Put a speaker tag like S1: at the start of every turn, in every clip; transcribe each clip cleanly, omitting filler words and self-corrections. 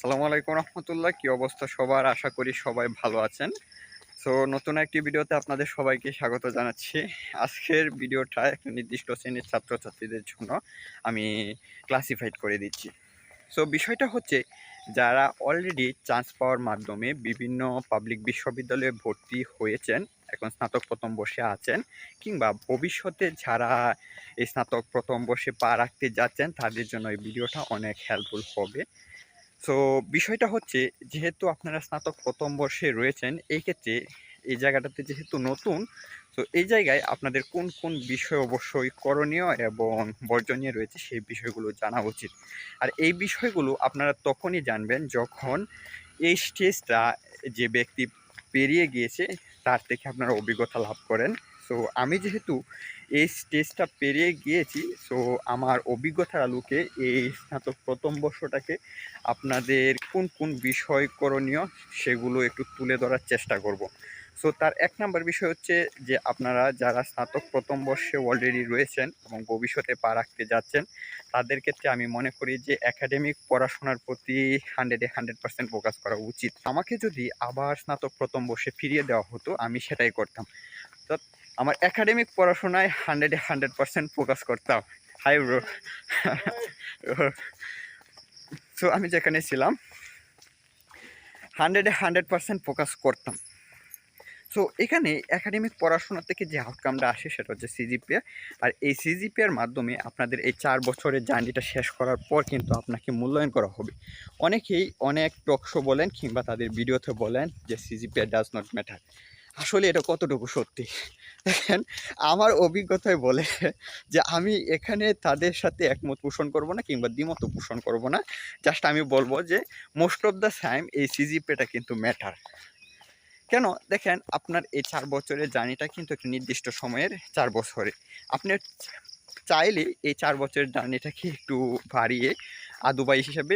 S1: আসসালামু আলাইকুম রহমতুল্লাহ। কি অবস্থা সবার? আশা করি সবাই ভালো আছেন। সো নতুন একটি ভিডিওতে আপনাদের সবাইকে স্বাগত জানাচ্ছি। আজকের ভিডিওটা একটা নির্দিষ্ট শ্রেণীর ছাত্রছাত্রীদের জন্য আমি ক্লাসিফাইড করে দিচ্ছি। সো বিষয়টা হচ্ছে, যারা অলরেডি চান্স পাওয়ার মাধ্যমে বিভিন্ন পাবলিক বিশ্ববিদ্যালয়ে ভর্তি হয়েছেন, এখন স্নাতক প্রথম বর্ষে আছেন, কিংবা ভবিষ্যতে যারা এই স্নাতক প্রথম বর্ষে পা রাখতে যাচ্ছেন, তাদের জন্য এই ভিডিওটা অনেক হেল্পফুল হবে। সো বিষয়টা হচ্ছে, যেহেতু আপনারা স্নাতক প্রথম বর্ষে রয়েছেন, এই ক্ষেত্রে এই জায়গাটাতে যেহেতু নতুন, তো এই জায়গায় আপনাদের কোন কোন বিষয় অবশ্যই করণীয় এবং বর্জনীয় রয়েছে সেই বিষয়গুলো জানা উচিত। আর এই বিষয়গুলো আপনারা তখনই জানবেন যখন এই স্টেজটা যে ব্যক্তি পেরিয়ে গিয়েছে তার থেকে আপনারা অভিজ্ঞতা লাভ করেন। সো আমি যেহেতু এই স্টেজটা পেরিয়ে গিয়েছি, সো আমার অভিজ্ঞতার আলোকে এই স্নাতক প্রথম বর্ষটাকে আপনাদের কোন কোন বিষয় করণীয় সেগুলো একটু তুলে ধরার চেষ্টা করব। সো তার এক নাম্বার বিষয় হচ্ছে যে, আপনারা যারা স্নাতক প্রথম বর্ষে অলরেডি রয়েছেন এবং ভবিষ্যতে পা রাখতে যাচ্ছেন, তাদের ক্ষেত্রে আমি মনে করি যে একাডেমিক পড়াশোনার প্রতি 100% ফোকাস করা উচিত। আমাকে যদি আবার স্নাতক প্রথম বর্ষে ফিরিয়ে দেওয়া হতো, আমি সেটাই করতাম। তো আমার একাডেমিক পড়াশোনায় 100% ফোকাস করতাম। Hi bro. সো আমি যেখানে ছিলাম 100% ফোকাস করতাম। সো এখানে একাডেমিক পড়াশোনা থেকে যে আউটকামটা আসে সেটা হচ্ছে সিজিপিএ। আর এই সিজিপিএর মাধ্যমে আপনাদের এই 4 বছরের জার্নিটা শেষ করার পর কিন্তু আপনাকে মূল্যায়ন করা হবে। অনেকেই অনেক টক শো বলেন কিংবা তাদের ভিডিওতে বলেন যে সিজিপিএ ডাজ নট ম্যাটার। আসলে এটা কতটুকু সত্যি? দেখেন, আমার অভিজ্ঞতায় বলে যে আমি এখানে তাদের সাথে একমত পোষণ করব না কিংবা দ্বিমত পোষণ করব না। জাস্ট আমি বলব যে মোস্ট অফ দ্য টাইম এই সিজিপিএটা কিন্তু ম্যাটার। কেন? দেখেন, আপনার এই 4 বছরের জার্নিটা কিন্তু একটা নির্দিষ্ট সময়ের 4 বছরে। আপনি চাইলে এই 4 বছরের জার্নিটাকে একটু বাড়িয়ে দুবাই হিসেবে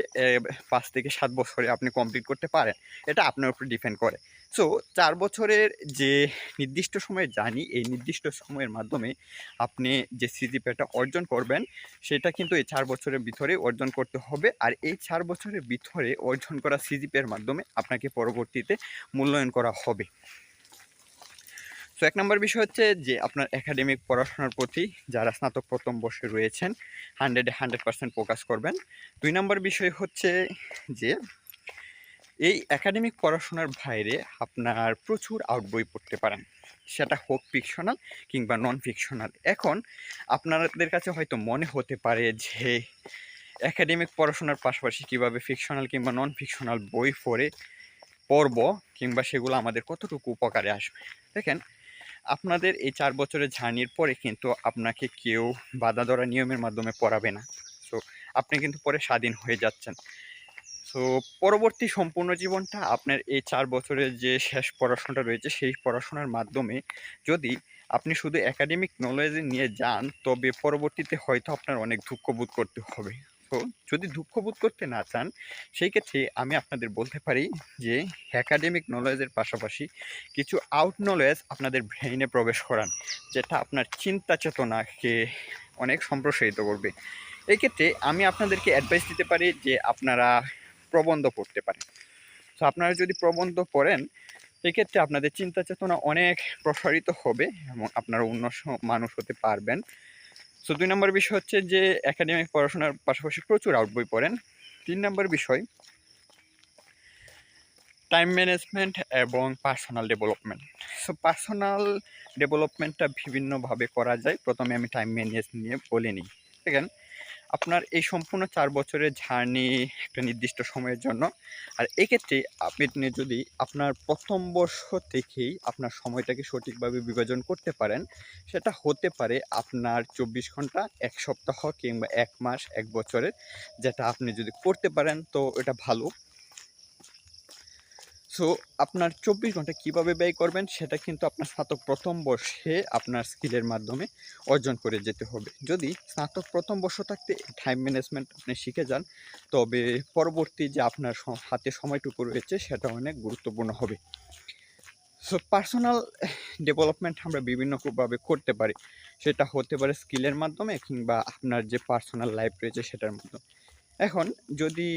S1: 5 থেকে 7 বছরে আপনি কমপ্লিট করতে পারেন। এটা আপনার উপর ডিপেন্ড করে। সো 4 বছরের যে নির্দিষ্ট সময়ের জার্নি, এই নির্দিষ্ট সময়ের মাধ্যমে আপনি যে সিজিপিএটা অর্জন করবেন, সেটা কিন্তু এই 4 বছরের ভিতরে অর্জন করতে হবে। আর এই 4 বছরের ভিতরে অর্জন করা সিজিপিএর মাধ্যমে আপনাকে পরবর্তীতে মূল্যায়ন করা হবে। সো 1 নম্বর বিষয় হচ্ছে যে, আপনার একাডেমিক পড়াশোনার প্রতি যারা স্নাতক প্রথম বর্ষে রয়েছেন 100% ফোকাস করবেন। 2 নম্বর বিষয় হচ্ছে যে, এই একাডেমিক পড়াশোনার বাইরে আপনার প্রচুর আউট বই পড়তে পারেন। সেটা হোক ফিকশনাল কিংবা নন ফিকশনাল। এখন আপনাদের কাছে হয়তো মনে হতে পারে যে, একাডেমিক পড়াশোনার পাশাপাশি কীভাবে ফিকশনাল কিংবা নন ফিকশনাল বই পড়ব কিংবা সেগুলো আমাদের কতটুকু উপকারে আসবে। দেখেন, আপনাদের এই 4 বছরের জার্নির পরে কিন্তু আপনাকে কেউ বাঁধা ধরা নিয়মের মাধ্যমে পড়াবে না। সো আপনি কিন্তু পরে স্বাধীন হয়ে যাচ্ছেন। সো পরবর্তী সম্পূর্ণ জীবনটা আপনার এই 4 বছরের যে শেষ পড়াশোনাটা রয়েছে, সেই পড়াশোনার মাধ্যমে যদি আপনি শুধু একাডেমিক নলেজ নিয়ে যান, তবে পরবর্তীতে হয়তো আপনার অনেক দুঃখ বোধ করতে হবে। তো যদি দুঃখ বোধ করতে না চান, সেই ক্ষেত্রে আমি আপনাদের বলতে পারি যে, একাডেমিক নলেজের পাশাপাশি কিছু আউট নলেজ আপনাদের ব্রেইনে প্রবেশ করান, যেটা আপনার চিন্তা চেতনাকে অনেক সম্প্রসারিত করবে। এই ক্ষেত্রে আমি আপনাদেরকে অ্যাডভাইস দিতে পারি যে, আপনারা প্রবন্ধ পড়তে পারেন। তো আপনারা যদি প্রবন্ধ পড়েন, সেক্ষেত্রে আপনাদের চিন্তা চেতনা অনেক প্রসারিত হবে এবং আপনারা উন্নত মানুষ হতে পারবেন। সো 2 নম্বর বিষয় হচ্ছে যে, একাডেমিক পড়াশোনার পাশাপাশি প্রচুর আউট বই পড়েন। 3 নম্বর বিষয়, টাইম ম্যানেজমেন্ট এবং পার্সোনাল ডেভেলপমেন্ট। সো পার্সোনাল ডেভেলপমেন্টটা বিভিন্নভাবে করা যায়। প্রথমে আমি টাইম ম্যানেজ নিয়ে বলে নিই। দেখেন, আপনার এই সম্পূর্ণ 4 বছরের জার্নি একটা নির্দিষ্ট সময়ের জন্য। আর এক্ষেত্রে আপনি যদি আপনার প্রথম বর্ষ থেকেই আপনার সময়টাকে সঠিকভাবে বিভাজন করতে পারেন, সেটা হতে পারে আপনার 24 ঘন্টা, 1 সপ্তাহ কিংবা 1 মাস, 1 বছরের। যেটা আপনি যদি করতে পারেন তো এটা ভালো। সো আপনার 24 ঘন্টা কীভাবে ব্যয় করবেন, সেটা কিন্তু আপনার স্নাতক প্রথম বর্ষে আপনার স্কিলের মাধ্যমে অর্জন করে যেতে হবে। যদি স্নাতক প্রথম বর্ষ থাকতে টাইম ম্যানেজমেন্ট আপনি শিখে যান, তবে পরবর্তী যে আপনার হাতে সময়টুকু রয়েছে, সেটা অনেক গুরুত্বপূর্ণ হবে। সো পার্সোনাল ডেভেলপমেন্ট আমরা বিভিন্নভাবে করতে পারি। সেটা হতে পারে স্কিলের মাধ্যমে কিংবা আপনার যে পার্সোনাল লাইফ রয়েছে সেটার মাধ্যমে। এখন যদি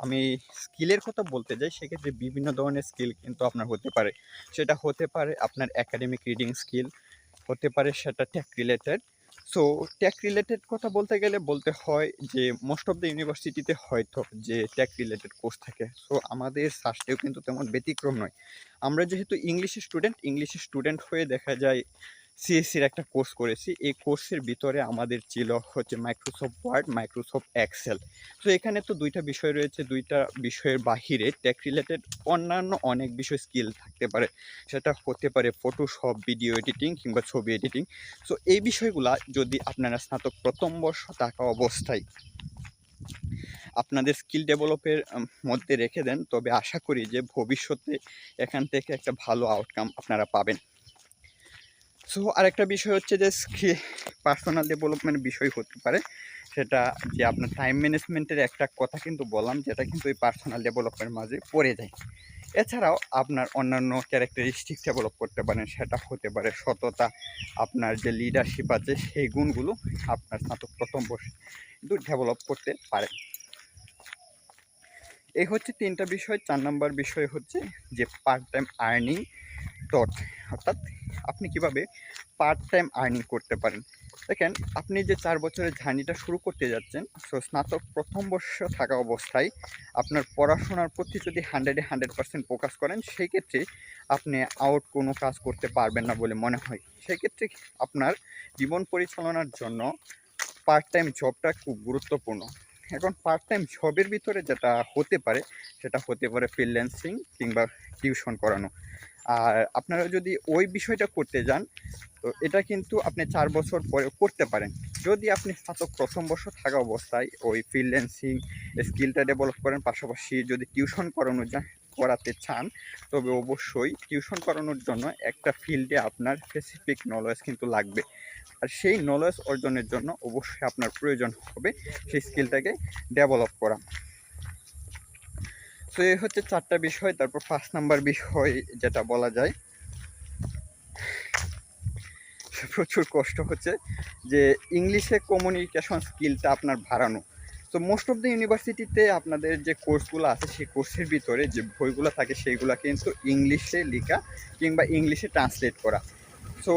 S1: আমি স্কিলের কথা বলতে যাই, সেক্ষেত্রে বিভিন্ন ধরনের স্কিল কিন্তু আপনার হতে পারে। সেটা হতে পারে আপনার একাডেমিক রিডিং স্কিল, হতে পারে সেটা tech related. So tech related কথা বলতে গেলে বলতে হয় যে মোস্ট অফ দ্য ইউনিভার্সিটিতে হয়তো যে টেক রিলেটেড কোর্স থাকে। সো আমাদের সাস্টেও কিন্তু তেমন ব্যতিক্রম নয়। আমরা যেহেতু ইংলিশের স্টুডেন্ট হয়ে দেখা যায় সিএসসির একটা কোর্স করেছি। এই কোর্সের ভিতরে আমাদের ছিল হচ্ছে মাইক্রোসফট ওয়ার্ড, মাইক্রোসফট এক্সেল। তো এখানে তো ২ টা বিষয় রয়েছে। ২ টা বিষয়ের বাহিরে টেক রিলেটেড অন্যান্য অনেক বিষয় স্কিল থাকতে পারে। সেটা হতে পারে ফটোশপ, ভিডিও এডিটিং কিংবা ছবি এডিটিং। সো এই বিষয়গুলা যদি আপনারা স্নাতক ১ম বর্ষ থাকা অবস্থায় আপনাদের স্কিল ডেভেলপের মধ্যে রেখে দেন, তবে আশা করি যে ভবিষ্যতে এখান থেকে একটা ভালো আউটকাম আপনারা পাবেন। সো আরেকটা বিষয় হচ্ছে যে পার্সোনাল ডেভেলপমেন্ট বিষয় হতে পারে। সেটা যে আপনার টাইম ম্যানেজমেন্টের একটা কথা কিন্তু বললাম, যেটা কিন্তু এই পার্সোনাল ডেভেলপমেন্টের মাঝে পড়ে যায়। এছাড়াও আপনার অন্যান্য ক্যারেক্টারিস্টিক ডেভেলপ করতে পারেন। সেটা হতে পারে সততা, আপনার যে লিডারশিপ আছে সেই গুণগুলো আপনার স্নাতক ১ম বর্ষে কিন্তু ডেভেলপ করতে পারেন। এই হচ্ছে ৩ টা বিষয়। ৪ নাম্বার বিষয় হচ্ছে যে পার্ট টাইম আর্নিং ডট, অর্থাৎ আপনি কিভাবে পার্ট টাইম আর্নিং করতে পারেন। দেখেন, আপনি যে ৪ বছরের জার্নিটা শুরু করতে যাচ্ছেন, সো স্নাতক ১ম বর্ষ থাকা অবস্থায় আপনার পড়াশোনার প্রতি যদি 100% ফোকাস করেন, সেই ক্ষেত্রে আপনি আউট কোনো কাজ করতে পারবেন না বলে মনে হয়। সেক্ষেত্রে আপনার জীবন পরিচালনার জন্য পার্ট টাইম জবটা খুব গুরুত্বপূর্ণ। এখন পার্ট টাইম জবের ভিতরে যেটা হতে পারে, সেটা হতে পারে ফ্রিল্যান্সিং কিংবা টিউশন করানো। আর আপনারা যদি ওই বিষয়টা করতে যান, তো এটা কিন্তু আপনি ৪ বছর পরেও করতে পারেন। যদি আপনি স্নাতক ১ম বর্ষ থাকা অবস্থায় ওই ফ্রিল্যান্সিং স্কিলটা ডেভেলপ করেন, পাশাপাশি যদি টিউশন করাতে চান, তবে অবশ্যই টিউশন করানোর জন্য একটা ফিল্ডে আপনার স্পেসিফিক নলেজ কিন্তু লাগবে। আর সেই নলেজ অর্জনের জন্য অবশ্যই আপনার প্রয়োজন হবে সেই স্কিলটাকে ডেভেলপ করা। তো এই হচ্ছে ৪ টা বিষয়। তারপর ৫ নাম্বার বিষয় যেটা বলা যায়, প্রচুর কষ্ট হচ্ছে যে ইংলিশে কমিউনিকেশন স্কিলটা আপনার বাড়ানো। তো মোস্ট অফ দ্য ইউনিভার্সিটিতে আপনাদের যে কোর্সগুলো আছে, সেই কোর্সের ভিতরে যে বইগুলো থাকে সেইগুলো কিন্তু ইংলিশে লেখা কিংবা ইংলিশে ট্রান্সলেট করা। সো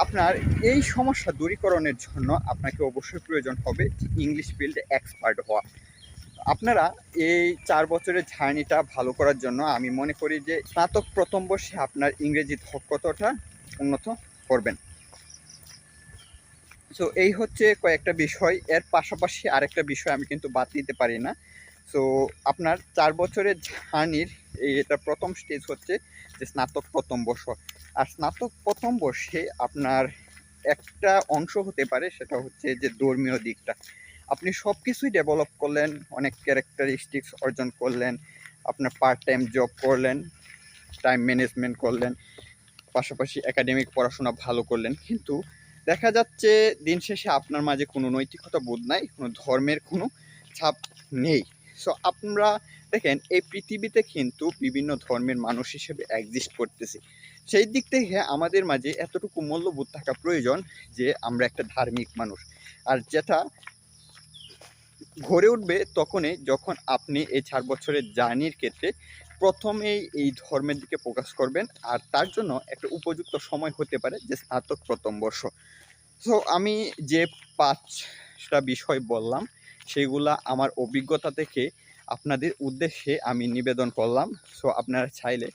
S1: আপনার এই সমস্যা দূরীকরণের জন্য আপনাকে অবশ্যই প্রয়োজন হবে ইংলিশ ফিল্ডে এক্সপার্ট হওয়া। আপনারা এই ৪ বছরের জার্নিটা ভালো করার জন্য আমি মনে করি যে স্নাতক ১ম বর্ষে আপনার ইংরেজি দক্ষতাটা উন্নত করবেন। সো এই হচ্ছে কয়েকটা বিষয়। এর পাশাপাশি আরেকটা বিষয় আমি কিন্তু বাদ দিতে পারি না। সো আপনার ৪ বছরের জার্নির এটা ১ম স্টেজ হচ্ছে যে স্নাতক ১ম বর্ষ। আর স্নাতক ১ম বর্ষে আপনার একটা অংশ হতে পারে, সেটা হচ্ছে যে ধর্মীয় দিকটা। আপনি সব কিছুই ডেভেলপ করলেন, অনেক ক্যারেক্টারিস্টিক্স অর্জন করলেন, আপনার পার্ট টাইম জব করলেন, টাইম ম্যানেজমেন্ট করলেন, পাশাপাশি একাডেমিক পড়াশোনা ভালো করলেন। কিন্তু দেখা যাচ্ছে দিন শেষে আপনার মাঝে কোনো নৈতিকতা বোধ নাই, কোনো ধর্মের কোনো ছাপ নেই। সো আমরা দেখেন এই পৃথিবীতে কিন্তু বিভিন্ন ধর্মের মানুষ হিসেবে এক্সিস্ট করতেছি। সেই দিক থেকে আমাদের মাঝে এতটুকু মূল্যবোধ থাকা প্রয়োজন যে আমরা একটা ধার্মিক মানুষ। আর যেটা গড়ে উঠবে তখনই যখন আপনি এই ৪ বছরের জার্নির ক্ষেত্রে প্রথমেই এই ধর্মের দিকে ফোকাস করবেন। আর তার জন্য একটা উপযুক্ত সময় হতে পারে যে স্নাতক ১ম বর্ষ। সো আমি যে ৫ টা বিষয় বললাম, সেগুলা আমার অভিজ্ঞতা থেকে আপনাদের উদ্দেশ্যে আমি নিবেদন করলাম। সো আপনারা চাইলে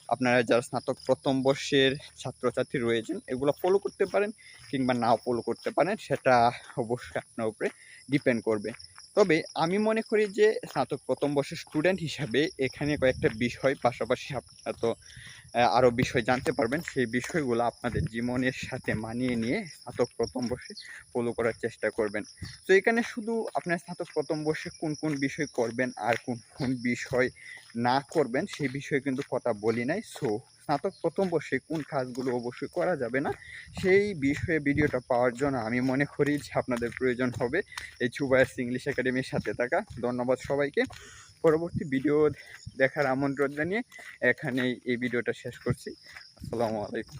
S1: আপনারা যারা স্নাতক ১ম বর্ষের ছাত্রছাত্রী রয়েছেন, এগুলো ফলো করতে পারেন কিংবা নাও ফলো করতে পারেন। সেটা অবশ্যই আপনার উপরে ডিপেন্ড করবে। তবে আমি মনে করি যে স্নাতক ১ম বর্ষের স্টুডেন্ট হিসাবে এখানে কয়েকটা বিষয় পাশাপাশি আপনারা তো আরও বিষয় জানতে পারবেন। সেই বিষয়গুলো আপনাদের জীবনের সাথে মানিয়ে নিয়ে স্নাতক ১ম বর্ষে ফলো করার চেষ্টা করবেন। তো এখানে শুধু আপনার স্নাতক ১ম বর্ষে কোন কোন বিষয় করবেন আর কোন কোন বিষয় না করবেন সেই বিষয়ে কিন্তু কথা বলি নাই। সো স্নাতক ১ম বর্ষে কোন কাজগুলো অবশ্যই করা যাবে না, সেই বিষয়ে ভিডিওটা পাওয়ার জন্য আমি মনে করি যে আপনাদের প্রয়োজন হবে এই চুবায়ার্স ইংলিশ একাডেমির সাথে থাকা। ধন্যবাদ সবাইকে। পরবর্তী ভিডিও দেখার আমন্ত্রণ জানিয়ে এখানেই এই ভিডিওটা শেষ করছি। আসসালামু আলাইকুম।